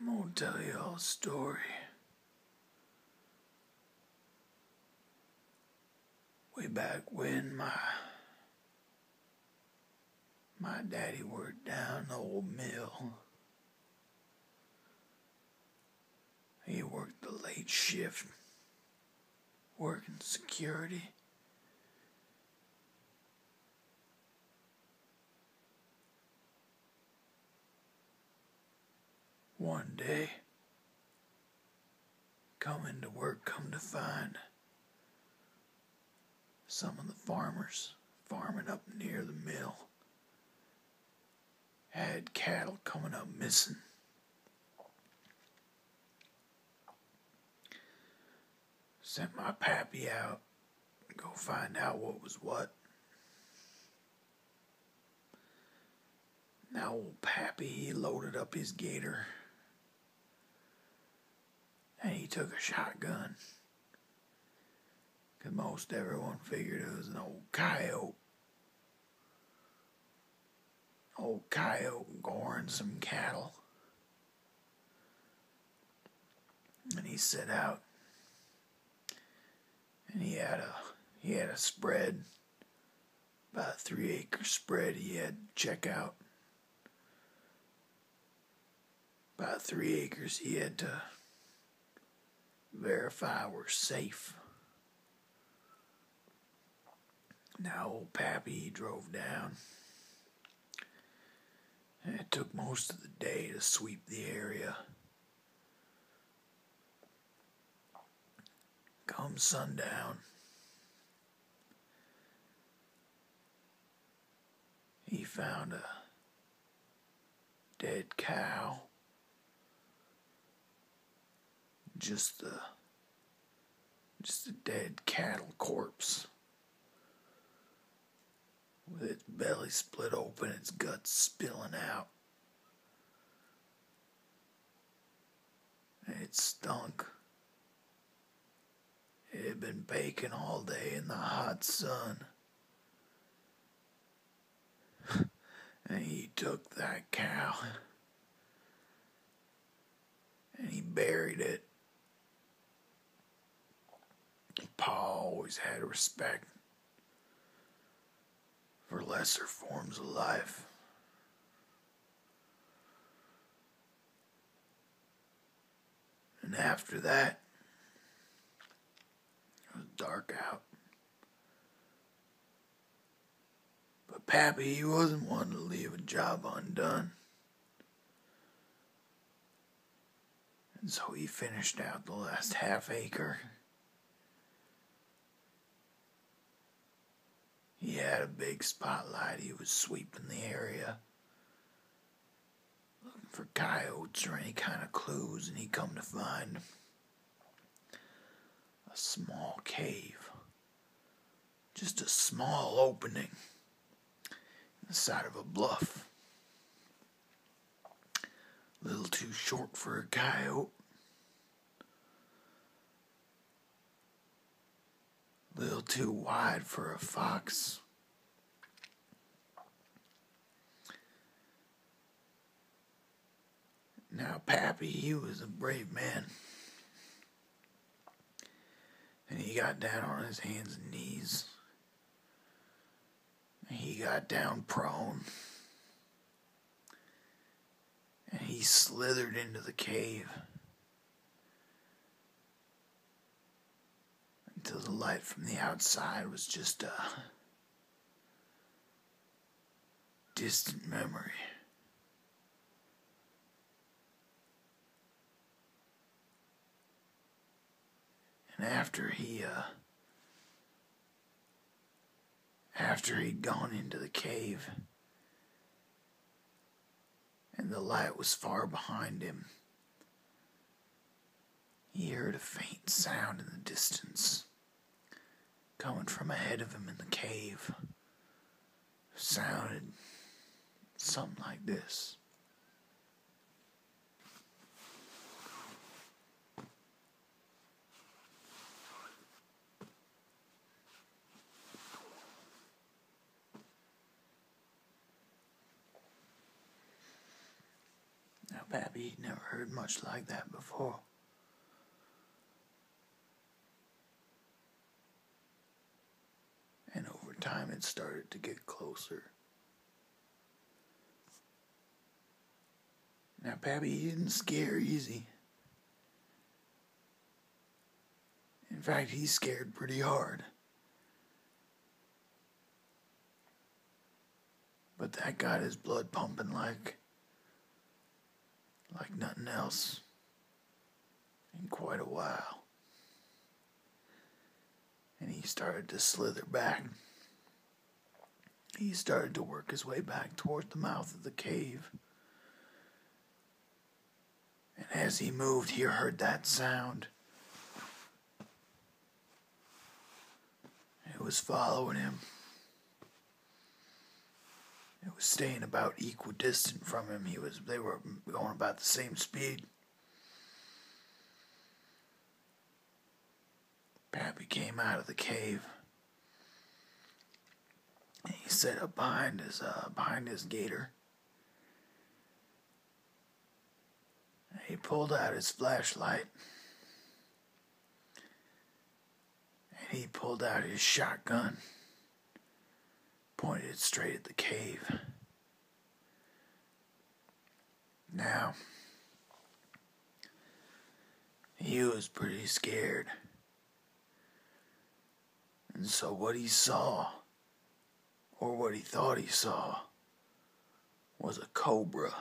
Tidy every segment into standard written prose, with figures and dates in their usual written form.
I'm gonna tell you all a story. Way back when my daddy worked down the old mill. He worked the late shift, working security. One day, coming to work, come to find some of the farmers farming up near the mill had cattle coming up missing. Sent my pappy out to go find out what was what. Now old pappy, he loaded up his gator and he took a shotgun. 'Cause most everyone figured it was an old coyote. Old coyote goring some cattle. And he set out. And he had a spread, about a 3-acre spread he had to check out. About 3 acres he had to verify were safe. Now old pappy, he drove down. And it took most of the day to sweep the area. Come sundown, he found a dead cow. Just a dead cattle corpse with its belly split open, its guts spilling out. And it stunk. It had been baking all day in the hot sun. And he took that cow and he buried it. Pa always had respect for lesser forms of life. And after that, it was dark out. But pappy, he wasn't one to leave a job undone. And so he finished out the last half acre. He had a big spotlight. He was sweeping the area, looking for coyotes or any kind of clues, and he come to find a small cave. Just a small opening in the side of a bluff. A little too short for a coyote. A little too wide for a fox. Now pappy, he was a brave man. And he got down on his hands and knees. And he got down prone. And he slithered into the cave. Until the light from the outside was just a distant memory. And after he'd gone into the cave and the light was far behind him, he heard a faint sound in the distance coming from ahead of him in the cave. It sounded something like this. Now Now, Pappy, he'd never heard much like that before. And over time, it started to get closer. Now, Pappy, he didn't scare easy. In fact, he scared pretty hard. But that got his blood pumping like nothing else in quite a while. And he started to slither back. He started to work his way back toward the mouth of the cave. And as he moved, he heard that sound. It was following him. It was staying about equidistant from him. They were going about the same speed. Pappy came out of the cave. And he set up behind his gator. And he pulled out his flashlight. And he pulled out his shotgun. Pointed it straight at the cave. Now, he was pretty scared. And so what he saw, or what he thought he saw, was a cobra.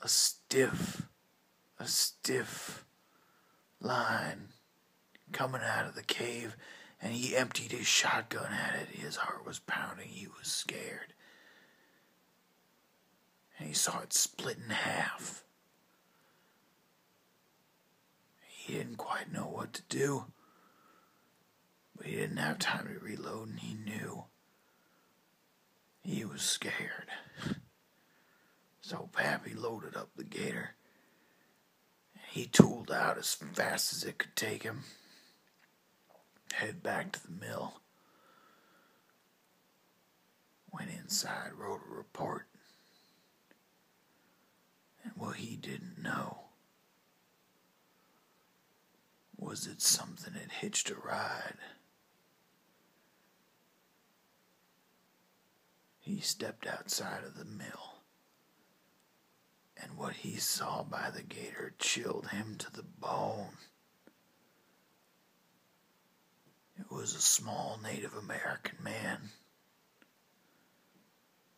A stiff line coming out of the cave. And he emptied his shotgun at it. His heart was pounding. He was scared. And he saw it split in half. He didn't quite know what to do. But he didn't have time to reload, and he knew. He was scared. So Pappy loaded up the gator. And he tooled out as fast as it could take him. Head back to the mill. Went inside, wrote a report. And what he didn't know was that something had hitched a ride. He stepped outside of the mill. And what he saw by the gator chilled him to the bone. It was a small Native American man.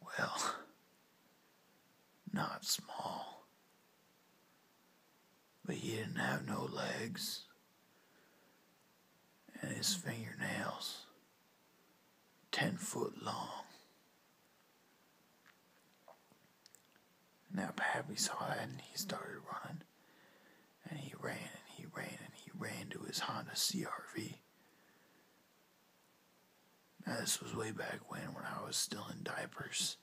Well, not small. But he didn't have no legs. And his fingernails, 10 foot long. Now Pappy saw that and he started running. And he ran and he ran and he ran to his Honda CRV. Now, this was way back when I was still in diapers.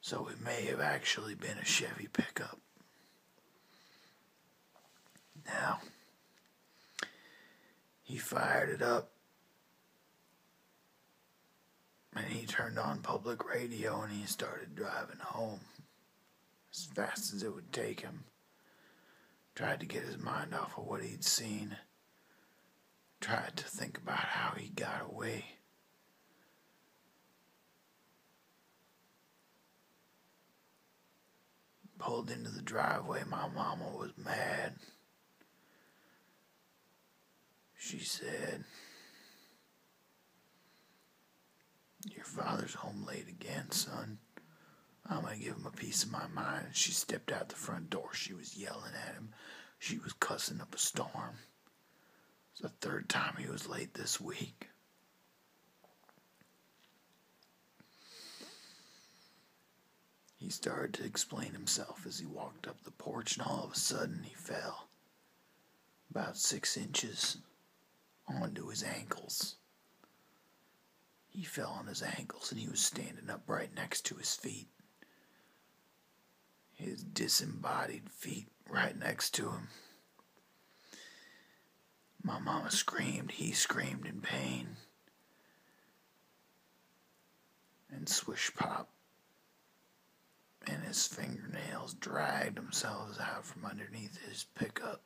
So it may have actually been a Chevy pickup. Now, he fired it up. And he turned on public radio and he started driving home. As fast as it would take him. Tried to get his mind off of what he'd seen. Tried to think about how he got away. Pulled into the driveway. My mama was mad. She said, "Your father's home late again, son. I'm going to give him a piece of my mind." And she stepped out the front door. She was yelling at him. She was cussing up a storm. It's the third time he was late this week. He started to explain himself as he walked up the porch, and all of a sudden he fell about 6 inches onto his ankles. He fell on his ankles, and he was standing up right next to his feet. His disembodied feet right next to him. My mama screamed. He screamed in pain. And Swishpop and his his fingernails dragged themselves out from underneath his pickup.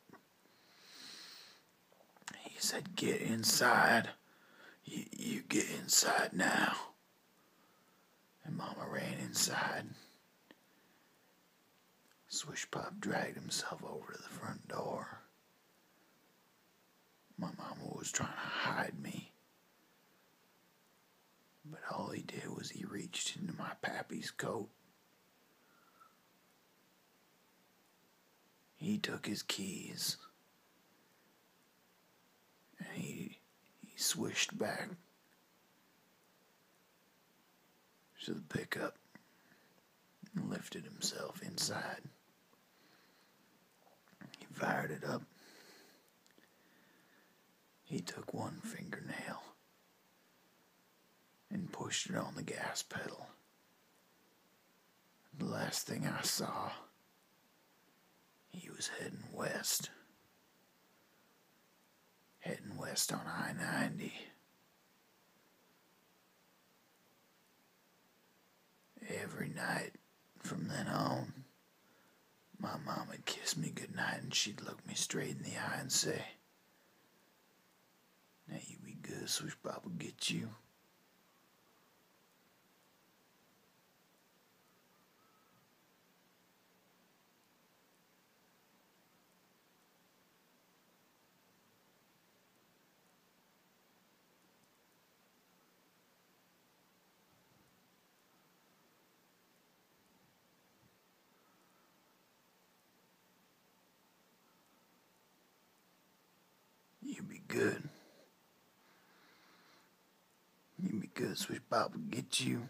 He said, "Get inside. You get inside now." And Mama ran inside. Swishpop dragged himself over to the front door. My mama was trying to hide me. But all he did was he reached into my pappy's coat. He took his keys. And he swished back to the pickup and lifted himself inside. He fired it up. He took one fingernail and pushed it on the gas pedal. The last thing I saw, he was heading west. Heading west on I-90. Every night from then on, my mom would kiss me goodnight and she'd look me straight in the eye and say, "Now you be good, Swishpop will get you." You be good. You be good, Swishpop will get you.